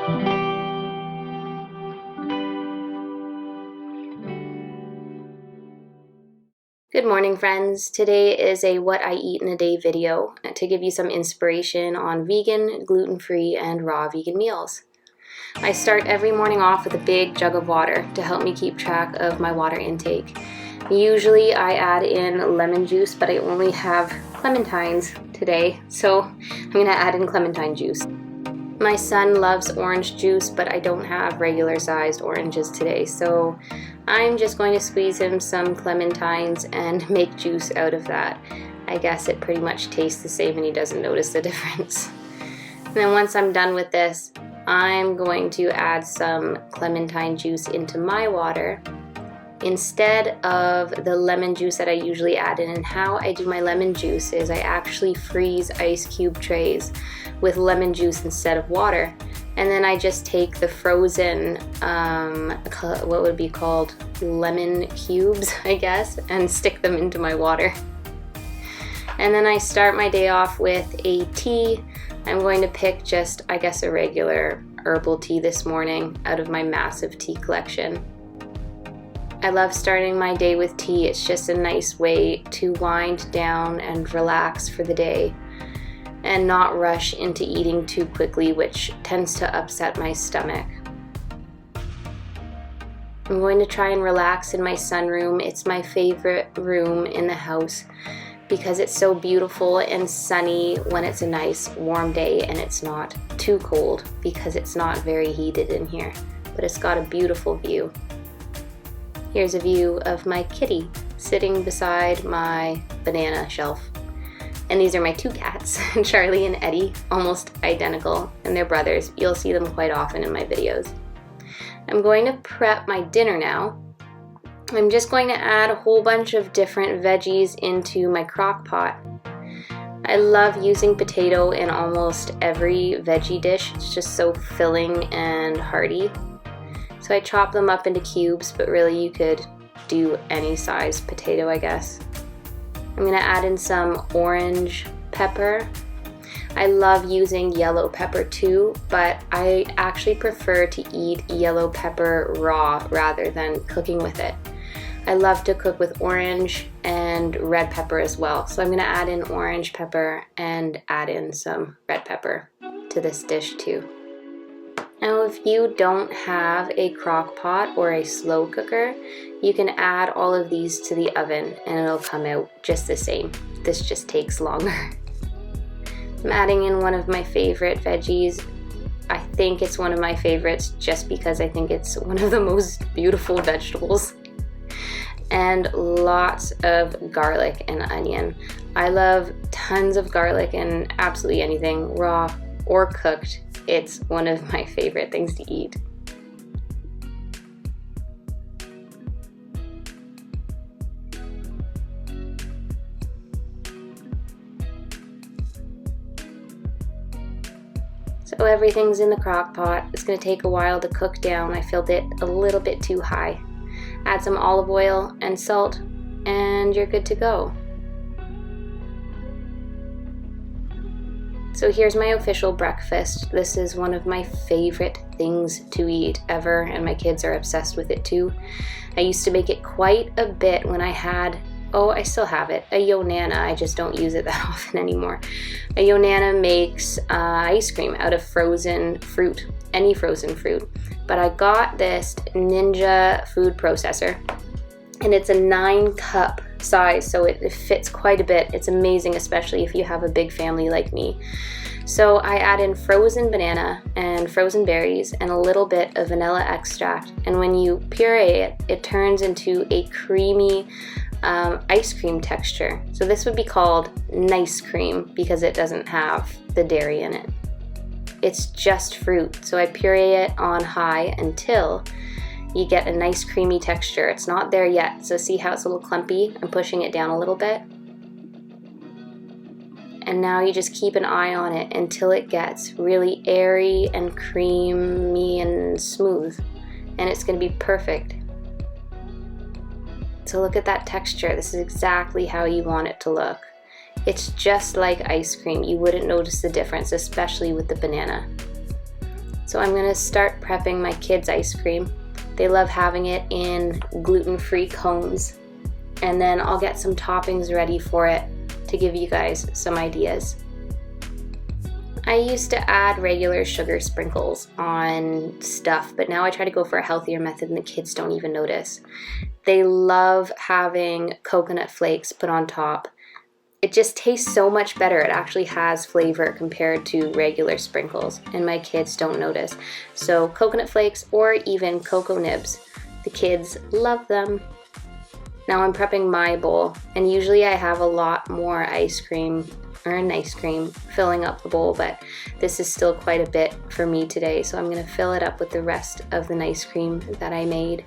Good morning, friends. Today is a what I eat in a day video to give you some inspiration on vegan, gluten-free, and raw vegan meals. I start every morning off with a big jug of water to help me keep track of my water intake. Usually I add in lemon juice, but I only have clementines today, so I'm gonna add in clementine juice. My son loves orange juice, but I don't have regular sized oranges today, so I'm just going to squeeze him some clementines and make juice out of that. I guess it pretty much tastes the same and he doesn't notice the difference. And then once I'm done with this, I'm going to add some clementine juice into my water instead of the lemon juice that I usually add in. And how I do my lemon juice is I actually freeze ice cube trays with lemon juice instead of water, and then I just take the frozen what would be called lemon cubes, I guess, and stick them into my water. And then I start my day off with a tea. I'm going to pick just, I guess, a regular herbal tea this morning out of my massive tea collection. I love starting my day with tea. It's just a nice way to wind down and relax for the day and not rush into eating too quickly, which tends to upset my stomach. I'm going to try and relax in my sunroom. It's my favorite room in the house because it's so beautiful and sunny when it's a nice warm day and it's not too cold because it's not very heated in here, but it's got a beautiful view. Here's a view of my kitty sitting beside my banana shelf. And these are my two cats, Charlie and Eddie, almost identical, and they're brothers. You'll see them quite often in my videos. I'm going to prep my dinner now. I'm just going to add a whole bunch of different veggies into my crock pot. I love using potato in almost every veggie dish. It's just so filling and hearty. So I chop them up into cubes, but really you could do any size potato, I guess. I'm gonna add in some orange pepper. I love using yellow pepper too, but I actually prefer to eat yellow pepper raw rather than cooking with it. I love to cook with orange and red pepper as well. So I'm gonna add in orange pepper and add in some red pepper to this dish too. Now, if you don't have a crock pot or a slow cooker, you can add all of these to the oven and it'll come out just the same. This just takes longer. I'm adding in one of my favorite veggies. I think it's one of my favorites just because I think it's one of the most beautiful vegetables. And lots of garlic and onion. I love tons of garlic and absolutely anything, raw or cooked. It's one of my favorite things to eat. So everything's in the crock pot. It's going to take a while to cook down. I filled it a little bit too high. Add some olive oil and salt and you're good to go. So here's my official breakfast. This is one of my favorite things to eat ever, and my kids are obsessed with it too. I used to make it quite a bit when I had, I still have it, a Yonana. I just don't use it that often anymore. A Yonana makes ice cream out of frozen fruit, any frozen fruit. But I got this Ninja food processor, and it's a 9-cup size, so it fits quite a bit. It's amazing, especially if you have a big family like me. So I add in frozen banana and frozen berries and a little bit of vanilla extract, and when you puree it, it turns into a creamy ice cream texture. So this would be called nice cream because it doesn't have the dairy in it. It's just fruit, so I puree it on high until you get a nice creamy texture. It's not there yet, so see how it's a little clumpy? I'm pushing it down a little bit. And now you just keep an eye on it until it gets really airy and creamy and smooth, and it's going to be perfect. So look at that texture. This is exactly how you want it to look. It's just like ice cream. You wouldn't notice the difference, especially with the banana. So I'm gonna start prepping my kids' ice cream. They love having it in gluten-free cones. And then I'll get some toppings ready for it to give you guys some ideas. I used to add regular sugar sprinkles on stuff, but now I try to go for a healthier method and the kids don't even notice. They love having coconut flakes put on top. It just tastes so much better. It actually has flavor compared to regular sprinkles, and my kids don't notice. So coconut flakes or even cocoa nibs, the kids love them. Now I'm prepping my bowl, and usually I have a lot more ice cream filling up the bowl, but this is still quite a bit for me today, so I'm gonna fill it up with the rest of the ice cream that I made.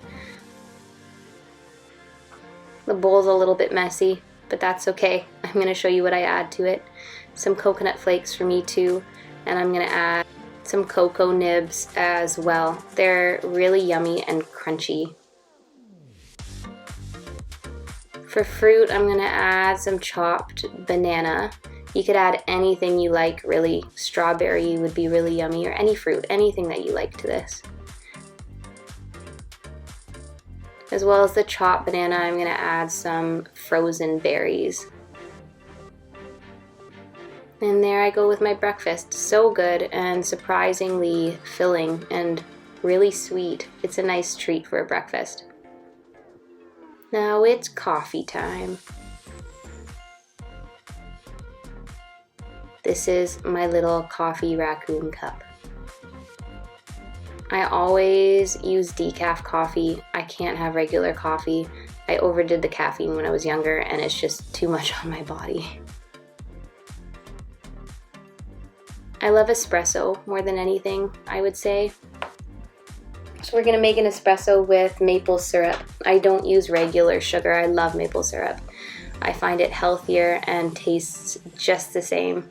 The bowl's a little bit messy, but that's okay. I'm gonna show you what I add to it. Some coconut flakes for me too, and I'm gonna add some cocoa nibs as well. They're really yummy and crunchy. For fruit, I'm gonna add some chopped banana. You could add anything you like, really. Strawberry would be really yummy, or any fruit, anything that you like to this. As well as the chopped banana, I'm gonna add some frozen berries. And there I go with my breakfast. So good and surprisingly filling and really sweet. It's a nice treat for a breakfast. Now it's coffee time. This is my little coffee raccoon cup. I always use decaf coffee. I can't have regular coffee. I overdid the caffeine when I was younger and it's just too much on my body. I love espresso more than anything, I would say. So we're gonna make an espresso with maple syrup. I don't use regular sugar. I love maple syrup. I find it healthier and tastes just the same.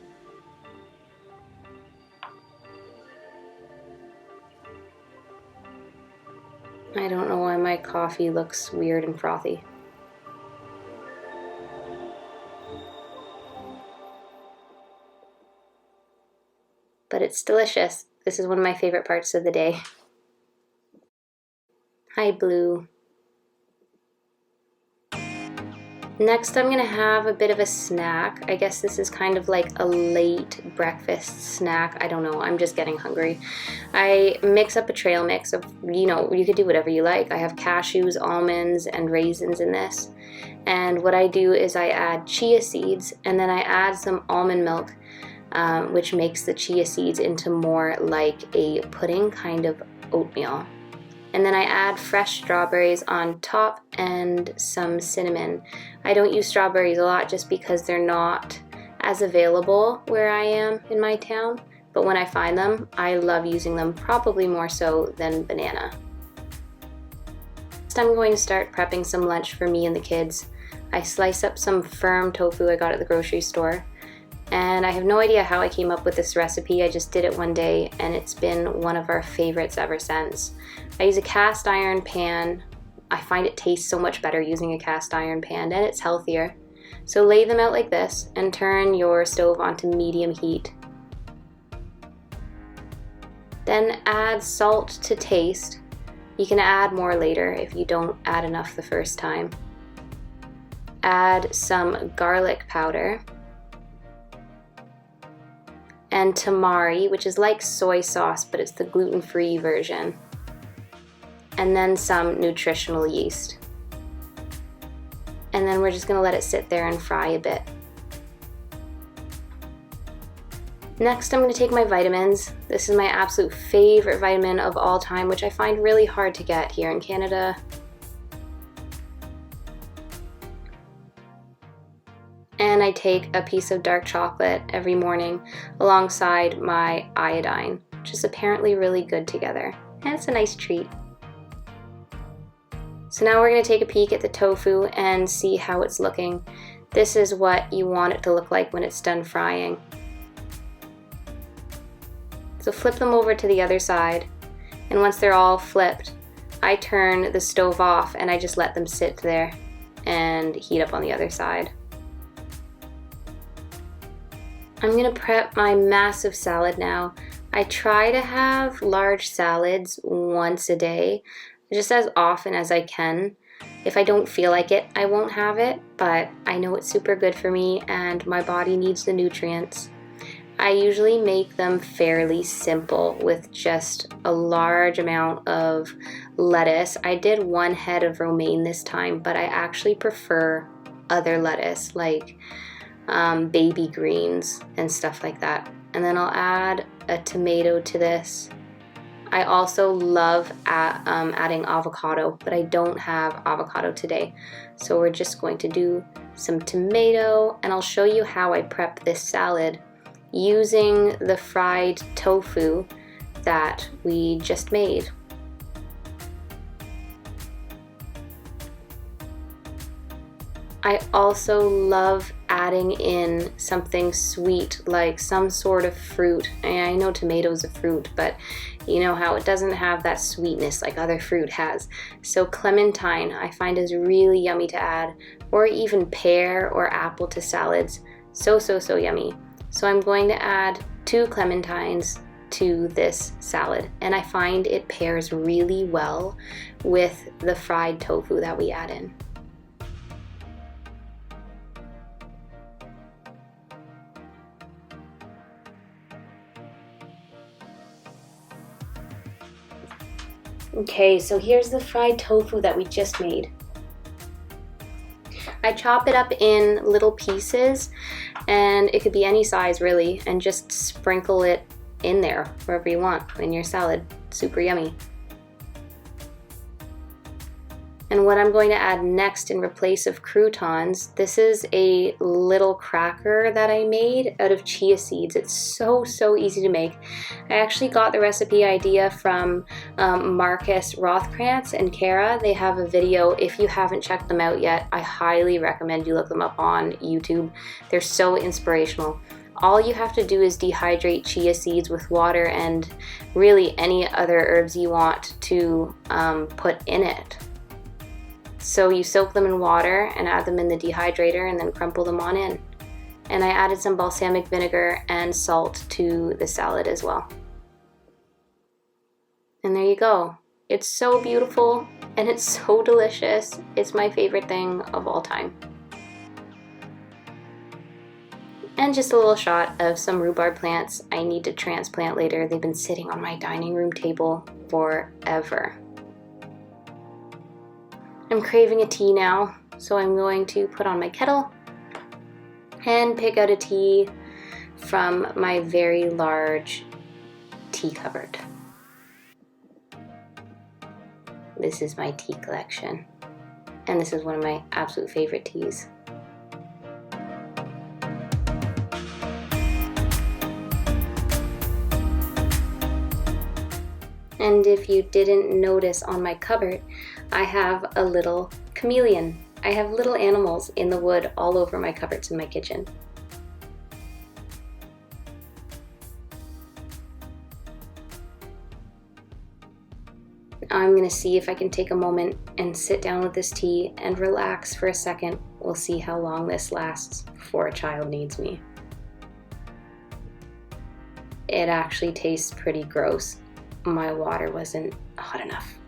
I don't know why my coffee looks weird and frothy. But it's delicious. This is one of my favorite parts of the day. Hi, Blue. Next, I'm gonna have a bit of a snack. I guess this is kind of like a late breakfast snack. I don't know, I'm just getting hungry. I mix up a trail mix of, you could do whatever you like. I have cashews, almonds, and raisins in this. And what I do is I add chia seeds, and then I add some almond milk, which makes the chia seeds into more like a pudding kind of oatmeal. And then I add fresh strawberries on top and some cinnamon. I don't use strawberries a lot just because they're not as available where I am in my town. But when I find them, I love using them, probably more so than banana. Next, I'm going to start prepping some lunch for me and the kids. I slice up some firm tofu I got at the grocery store. And I have no idea how I came up with this recipe. I just did it one day and it's been one of our favorites ever since. I use a cast iron pan. I find it tastes so much better using a cast iron pan and it's healthier. So lay them out like this and turn your stove onto medium heat. Then add salt to taste. You can add more later if you don't add enough the first time. Add some garlic powder. And tamari, which is like soy sauce, but it's the gluten-free version. And then some nutritional yeast. And then we're just gonna let it sit there and fry a bit. Next, I'm gonna take my vitamins. This is my absolute favorite vitamin of all time, which I find really hard to get here in Canada. And I take a piece of dark chocolate every morning alongside my iodine, which is apparently really good together. And it's a nice treat. So now we're going to take a peek at the tofu and see how it's looking. This is what you want it to look like when it's done frying. So flip them over to the other side, and once they're all flipped, I turn the stove off and I just let them sit there and heat up on the other side. I'm gonna prep my massive salad now. I try to have large salads once a day, just as often as I can. If I don't feel like it, I won't have it, but I know it's super good for me and my body needs the nutrients. I usually make them fairly simple with just a large amount of lettuce. I did 1 head of romaine this time, but I actually prefer other lettuce like baby greens and stuff like that. And then I'll add a tomato to this. I also love adding avocado, but I don't have avocado today. So we're just going to do some tomato, and I'll show you how I prep this salad using the fried tofu that we just made. I also love adding in something sweet, like some sort of fruit. And I know tomato's a fruit, but you know how it doesn't have that sweetness like other fruit has. So clementine I find is really yummy to add, or even pear or apple to salads. So yummy. So I'm going to add 2 clementines to this salad, and I find it pairs really well with the fried tofu that we add in. Okay, so here's the fried tofu that we just made. I chop it up in little pieces, and it could be any size really, and just sprinkle it in there wherever you want in your salad. Super yummy. And what I'm going to add next in replace of croutons, this is a little cracker that I made out of chia seeds. It's so easy to make. I actually got the recipe idea from Marcus Rothkrantz and Kara. They have a video. If you haven't checked them out yet, I highly recommend you look them up on YouTube. They're so inspirational. All you have to do is dehydrate chia seeds with water and really any other herbs you want to put in it. So you soak them in water and add them in the dehydrator and then crumple them on in. And I added some balsamic vinegar and salt to the salad as well. And there you go. It's so beautiful and it's so delicious. It's my favorite thing of all time. And just a little shot of some rhubarb plants I need to transplant later. They've been sitting on my dining room table forever. I'm craving a tea now, so I'm going to put on my kettle and pick out a tea from my very large tea cupboard. This is my tea collection, and this is one of my absolute favorite teas. And if you didn't notice on my cupboard, I have a little chameleon. I have little animals in the wood all over my cupboards in my kitchen. Now I'm going to see if I can take a moment and sit down with this tea and relax for a second. We'll see how long this lasts before a child needs me. It actually tastes pretty gross. My water wasn't hot enough.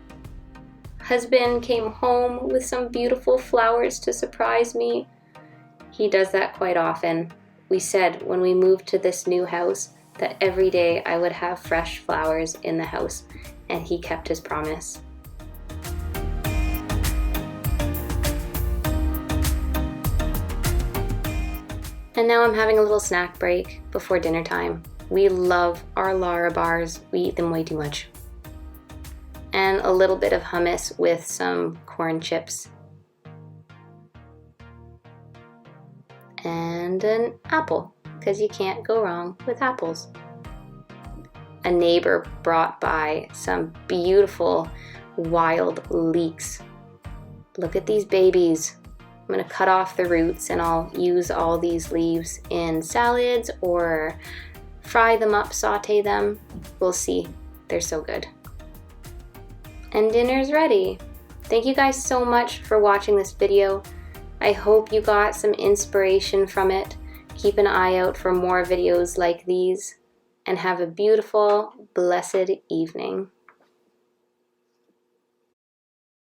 Husband came home with some beautiful flowers to surprise me. He does that quite often. We said when we moved to this new house that every day I would have fresh flowers in the house, and he kept his promise. And now I'm having a little snack break before dinner time. We love our Lara bars. We eat them way too much. And a little bit of hummus with some corn chips. And an apple, because you can't go wrong with apples. A neighbor brought by some beautiful wild leeks. Look at these babies. I'm going to cut off the roots and I'll use all these leaves in salads or fry them up, saute them. We'll see. They're so good. And dinner's ready. Thank you guys so much for watching this video. I hope you got some inspiration from it. Keep an eye out for more videos like these. and have a beautiful, blessed evening.